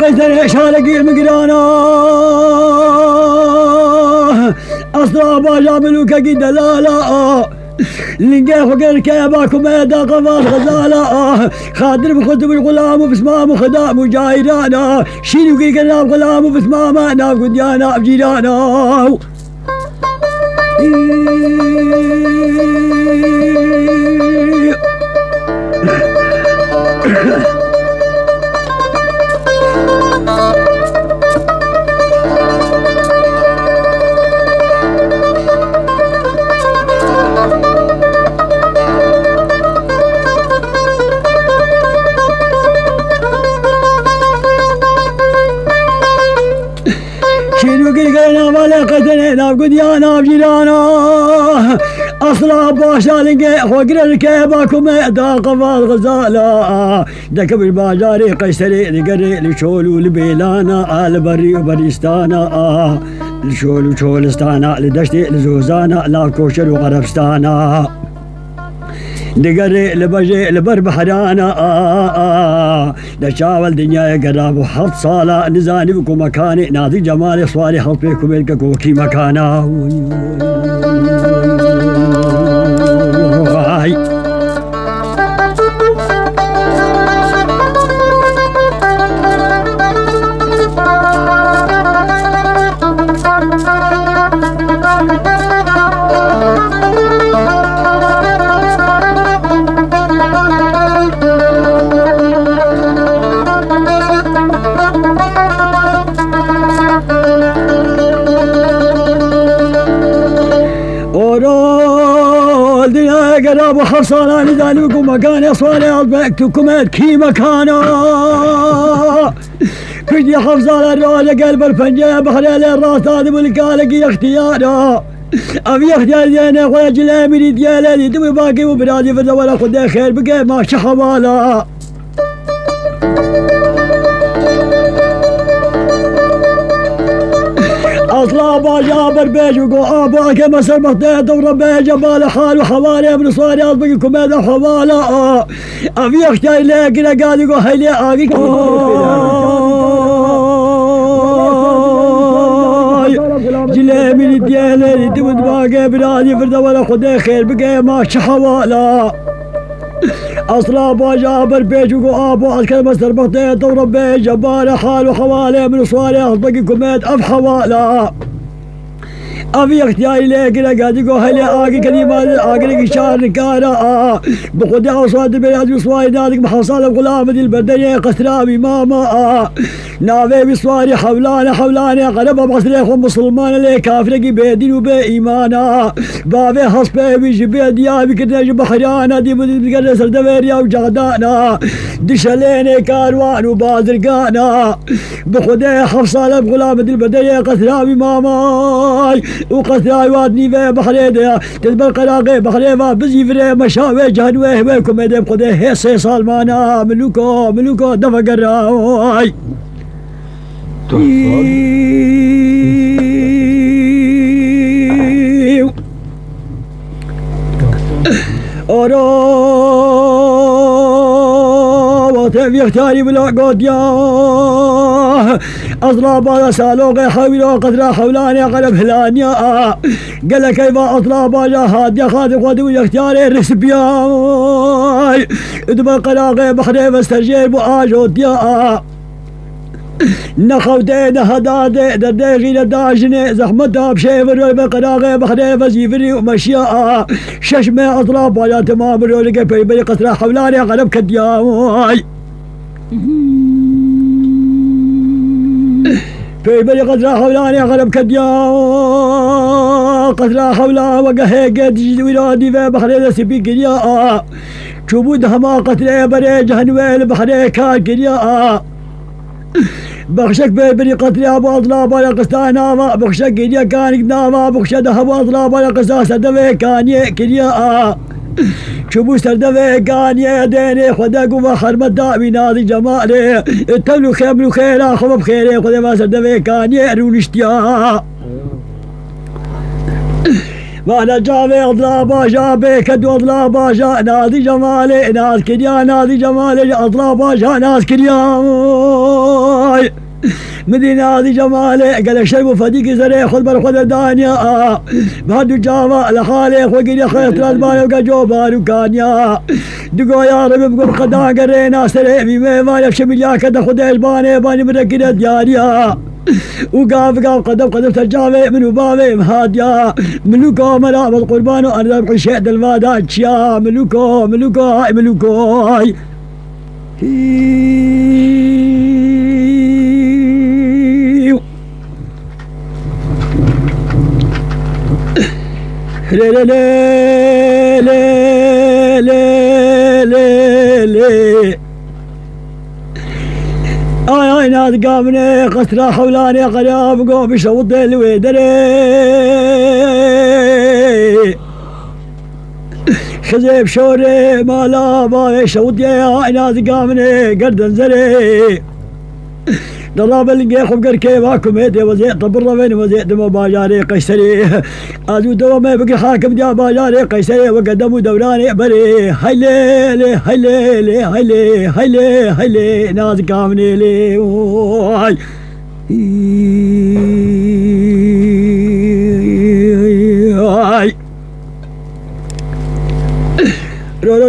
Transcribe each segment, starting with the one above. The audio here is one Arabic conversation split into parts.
قيثر شارقي المقرانا أصلا باجا ملوكا قد دلالا لنقى فقر كيباكم يدا قفال غزالا خادر بخدم الغلام بسمام خدام جايرانا شيلو قي قلاب غلام بسمام ناف قديانا بجيرانا ناف قديانا بجيرانا أصلا باشا لقي وقر الكيباكم يدا قفال غزالا دكب الباجاري قيسري لقري لشولو لبيلانا البري وبريستانا لشولو شولستانا لدشتي لزوزانا لا كوشر وغربستانا دقري لبجي لبر بحرانا دشاول دنيا قراب وحط صالة نزاني بكو مكاني نادي جمالي صوالي حط بيكو ملككو كي مكانا قراب وحصانا نزاني بكم مكاني صالي أطبقتكم كي مكانا كجي حفظانا الرواجة قلب الفنجة بخلال الراس هذا بالكالقي اختيارا أبي اختيار دينا خويا جلامي ديالي دمي باقي وبرادي في الدولة خدي خير بقي ما شحوالا أصلا باجابر بيج وقو أباك مسر مخطيط دور بيج جبال حال وحوالي ابن صاري أصبقكم هذا حوالا أبي اختيار لك قاعد يقول هيلي آقي جلامي ديالي دمد باقي برادي في الدولة خدي خير بقي ما شحوالا أصلا باجابر بيج وقو أباك مسر مخطيط دور بيج جبال حال وحوالي ابن صاري أصبقكم هذا حوالا أبي اختياري لك قاعد يقول هلي آقي كلمة آقي شعر نكارا بخدي أصوات البلاد بصواري نادك بحصال الغلام دي البردية قسرابي ماما نافي بصواري حولانا قرب بصريخ مسلمان لي كافرقي بيدين وبإيمانا بابي حصبي بيجي ديابي كتنج بحرانا دي بدي بقرر سردويريا وجغدانا دشليني كاروان وبازرقانا بخدي حصال الغلام دي البردية قسرابي ماما وقثراي وادني في بحريدة تدبر قراقي بحريفة بزي فري مشاوي جهنوي ويكم يدي بخده هيسي سالمانا ملوكو دفع قراي وتبي يختاري بلا قديا أصلاب هذا سالوغي حويلو قدرا حولاني قلب هلانيا قال كيف أصلاب هذا هادي خاذ قدو يختاري رسبياي ادبا قراغي بحري فاسترجيب وآجوديا نخوتين هدادي درديغي لداجني زحمتها بشيفر بقراغي بحري فزيفري ومشيا ششمي أصلاب هذا تمام رولي في بني قدرا حولاني قلب كدياي في بني قدرا حولاني قلب كديا قدرا حولا وقهي قد جدي ولادي في بحري سبي كديا شبود هما قدرا بري جهنويل بحري كان كديا بخشك ببري قدرا باطلا بلا قستانا بخشك كديا كان قداما بخشك هباطلا بلا قستاسا دوي كان كديا شبو سردوي كان يديني خدق وحرمت دامي ناضي جمالي التملو خيملو خيرا خبب خيري خدق ما سردوي كان يرون اشتيا وانا جابي اضرابا جابي كدو اضرابا جا نادي جمالي ناس كريا نادي جمالي اضرابا جا ناس كريا مدينة هذه جمالي قال الشيب فديك زري خذ بالخذ الدانيا بهدو جاما لخالي وقيل خيط الالباني وقجوبان وكانيا دقو يا رب بقول قدان قرينا سريبي ما يفشي مليا كده خذ الباني باني مرقنا دياريا وقاف قدم ترجامي من وبابي مهاديا ملوكو ملاب القربان وانا ذبح شهد المادات يا ملوكو هاي ملوكو هاي لي لي لي لي لي لي اي ناس قامني قسرة حولاني قريب قوم بشوط الويدري خزيب شوري ما لا باي شوط يا ناس قامني قردن زري ضرب اللي خب كيف هاكم هدي وزيت طبر وين وزيت دم باجاري قيسري ازو دو ما بقي حاكم ديا باجاري قيسري وقدموا دوراني بري هيلي هيلي هيلي هيلي هيلي ناس كامني لي واي رو رو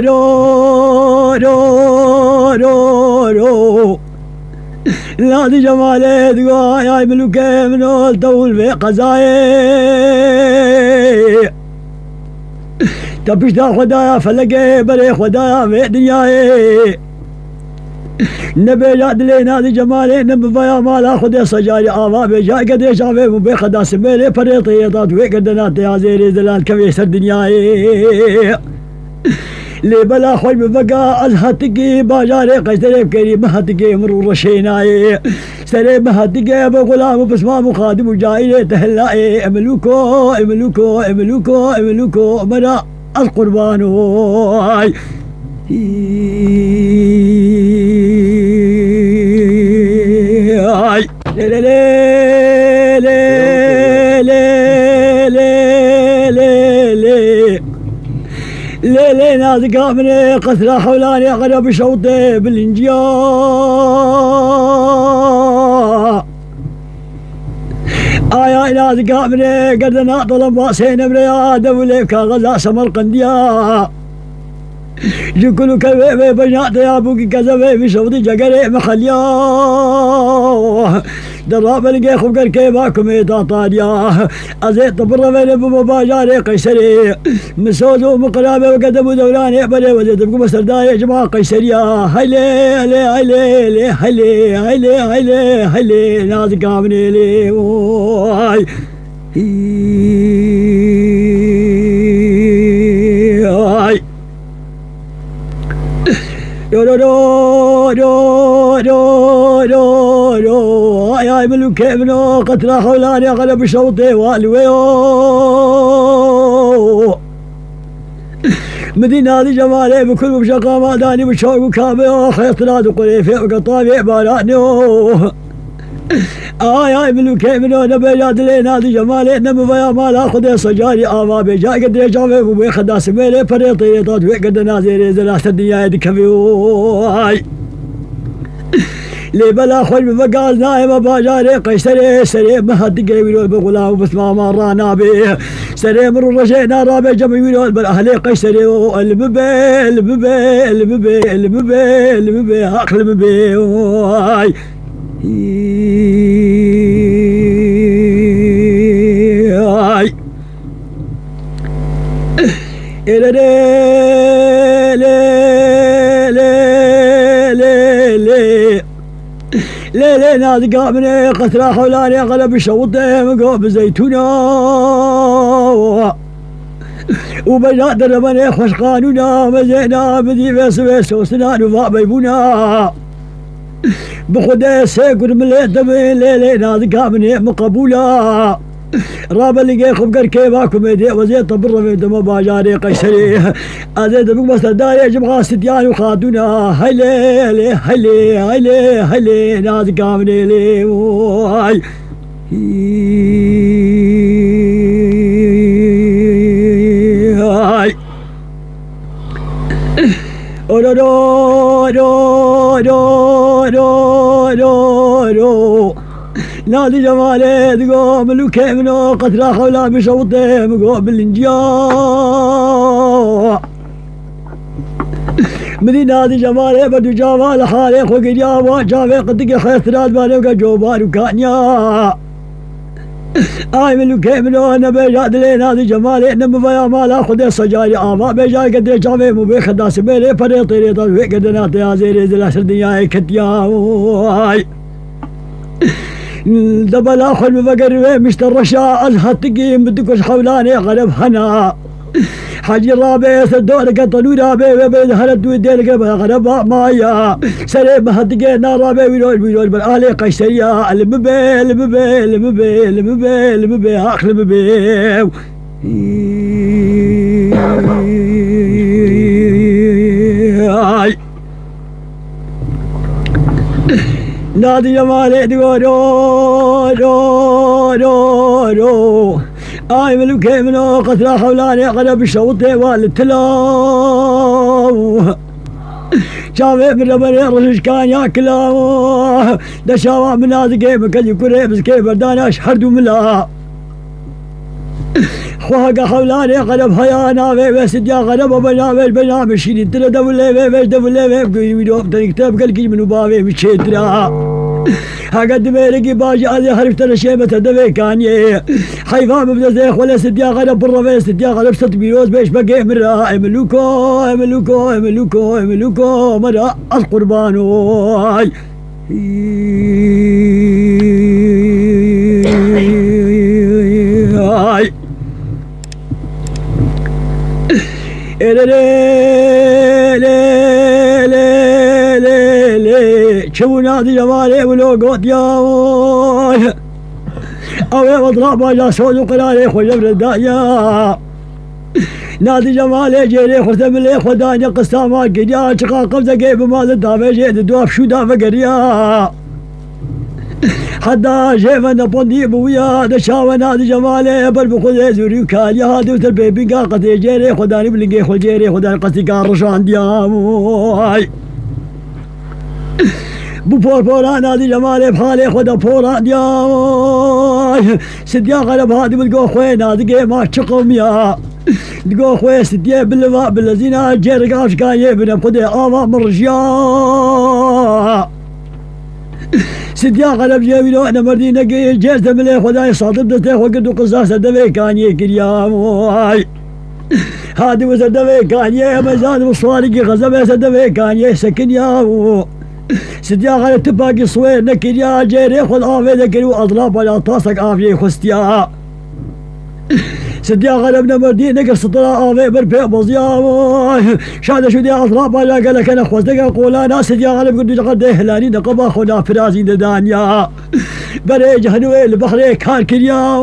رو رو رو نادي جمالي دقا يا ملوكي من الدول في قزاي تبش دا خدايا فلقي بري خدايا في دنياي نبي جاد لي نادي جمالي نبي فيا مالا خدي صجاري آفا بجا قد شافي مبي خدا سميلي فريطي طاط في قدنات يا زيري زلال كبيس الدنياي لي بلا خوي بفقا ازهتكي باجاري قيسري بكري مهتكي مرور رشيناي سري مهتكي بغلام بسمام وخادم وجاي تهلائي املوكو املوكو املوكو املوكو مرا القربان واي لي لي لي لي لي لي لي ناس قامني قتلى حولاني غرب شوطي بالانجياء آيا ناس قامني قدنا طلب واسين برياد وليكا غزا سمرقنديا جكلو كبيبي بجات يا بوكي كذبي في شوطي جقري مخليا دراب لقي خبقر كيفاكم يتاطانيا ازيت طبر بين ابو باجاري قيسري مسوزو مقرابي وقدموا دولاني بلي وزيت بقوا مسرداي يا جماعه قيسريا هيلي هيلي هيلي هيلي هيلي هيلي هيلي ناس قامني لي واي رو رو رو رو رو رو يا ملوك ابنو قتلى حولاني غلب شوطي والويو مدينة هذه جمالي بكل مشقة ماداني بشوق وكامي خيط نادي قريفي وقطامي عباراتني يا ملوك ابنو نبي جاد لي نادي جمالي نبي يا مال اخذ صجاري آما بجا قد جامي وبي خدا سميلي فريطي طاط قد نازيري زلاس الدنيا يدك فيواي لي بلا خوي بفقال نايم باجاري قيسري سري مهد قيلول بغلام بس ما مر نابي سري مر رشينا رابي جميلول بالاهلي قيسري الببي الببي الببي الببي الببي اخل الببي واي لي لي لي ناس قامني قتلى حولاني غلب شوطي مقوب زيتونة وبجات دربني خوش قانونا مزينا بدي بس وسنان وفاء بيبونا بخدي سيكون من لي لي ناس قامني مقبولة راب اللي خبقر كيفاكم يدي وزيت طبر في دم باجاري قيسري ازيد بك مستداري جمعة ستيان وخادونا هيلي هيلي هيلي هيلي ناس قامني لي واي نادي جمالي تقوم ملوك منو قتلا خولا بشوطه مقوم بالانجاء مدي نادي جمالي بدو جمال حالي خوك جاوا جافي قدق خير ثلاث بالي وكجوبار وكانيا آي ملوك منو انا بيجاد لي نادي جمالي نم فيا مالا خدي صجاري آما بيجاد قدري جافي مبي خداس بيلي فري طيري طلوي قدنا تيازيري زلا سردياي كتياوي دبل اخر بفقر مشتر رشا ازهد تقيم بدكش حولاني غلب هنا حاجي الرابع سدور قطلو رابع وبيد هرد ودير قبل غلب مايا سليم هدقينا رابع ويرول بالآلي قيسريا المبي المبي المبي المبي المبي اخر المبي نادي جمالي تقول رو رو رو رو آي ملوك منو قتلا حولاني قلب الشوطي والتلاو شافي من ربني رشش كان ياكلا دشاوا من نادي كيف كل يكون بس كيف بردانا شحردو ملا خوها حولاني قلب هيانا بس ديا قلب بنا مشيني تلا دولي ويدو تكتب كل كي منو بابي مشيترا هقد ميرقي باجي هذه حرفت الشيبة تدفي كاني حيفا مبدا زيخ ولا سديا غلب بالرفيس سديا غلب ست بيروز بيش بقي مرا ملوكو مرا القربانو شو نادي جمالي ولو قوت يا أوي مضرب وجا سود وقراري خجب ردايا نادي جمالي جيري خرتم لي خداني قسامات قديا شقا قبضة قيب مال الدافع جيد دواب شو دافع قريا حدا جيفا نبوندي بويا دشاوى نادي جمالي بالبخذ زوري وكاليا هادو تربي بقا قتي جيري خداني بلقي خل جيري خداني قصي قارشان دياموي بو بورا نادي جمالي بحالي خدا بورا دياي سديا غلب هادي بتقو خوي نادي ما تشقم يا تقو خوي سديا باللواء بالذين جير قاش كاي ابن خدي آما مرجيا سديا غلب جيبينو انا مردي نقي جيز دملي خداي صادب دتي وقدو قصاص دبي كان يكريا موي هادي وزر دبي كان يا مزاد مصواري غزبه دبي كان يسكن يا سديا غلب تباقي صوير نكريا جيري خد آفي ذكري واضراب ولا طاسك آفي خستيا سديا غلب نمردي نقر سطرا آفي بربي بوزيا شاد شو دي اضراب ولا قالك انا خوزدك قولانا سديا غلب قدو جغد هلاني نقبا خدا فرازي دانيا بري جهنوي البحري كان كريا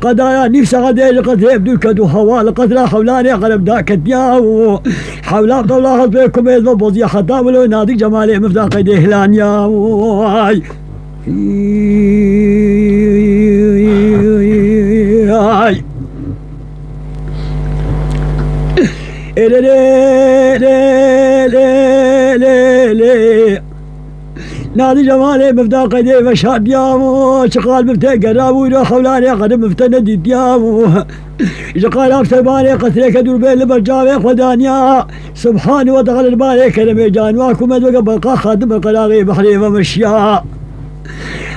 قدايا نفسي غدي لقد يبدو كدو هوا لقد لا حولاني غلب داك الدياو حولا الله بيكم يذبو بوزيا خدا ولو نادي جمالي مفتاق يدي هلانيا نادي جمالي مفتاق يدي وشاد ديامو شقال مفتاق قرابو يرو حولاني قدم مفتنا دي ديامو شقال اكثر بالي قتلك دور بين لبرجاوي خدانيا سبحانه وتعالى البالي كلمة جانواكو مدوك بلقا خادم القلاغي بحري ومشيا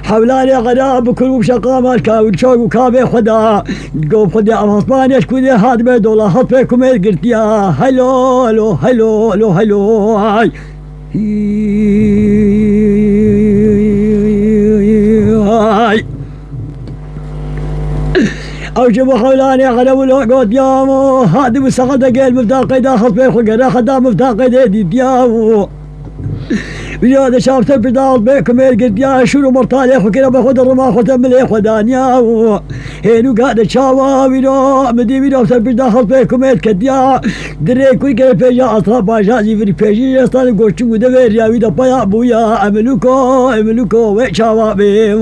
حولاني غراب بكل وشقا مالكا والشوق وكابي خدا تقوم خدي أمصباني اشكودي هاد بيدولا حط فيكم قلتيا هلو هلو هلو هلو هلو هاي أوجب حولاني غراب ولو ديامو هادي وسقط قيل مفتاق يدا حط فيكم قرا خدا مفتاق يدي ديامو بجاد شافت بدال بيكم قلت يا شنو مرتالي اخو كده باخذ الرماح وتملي خدانيا هينو قاعد تشاوا بيرو مدي بيرو بدال بيكم كديا دري كوي كده بيجا اطراب باجازي في بيجي استان غوشو دبر يا ويدا بايا بويا املوكو وشاوا بي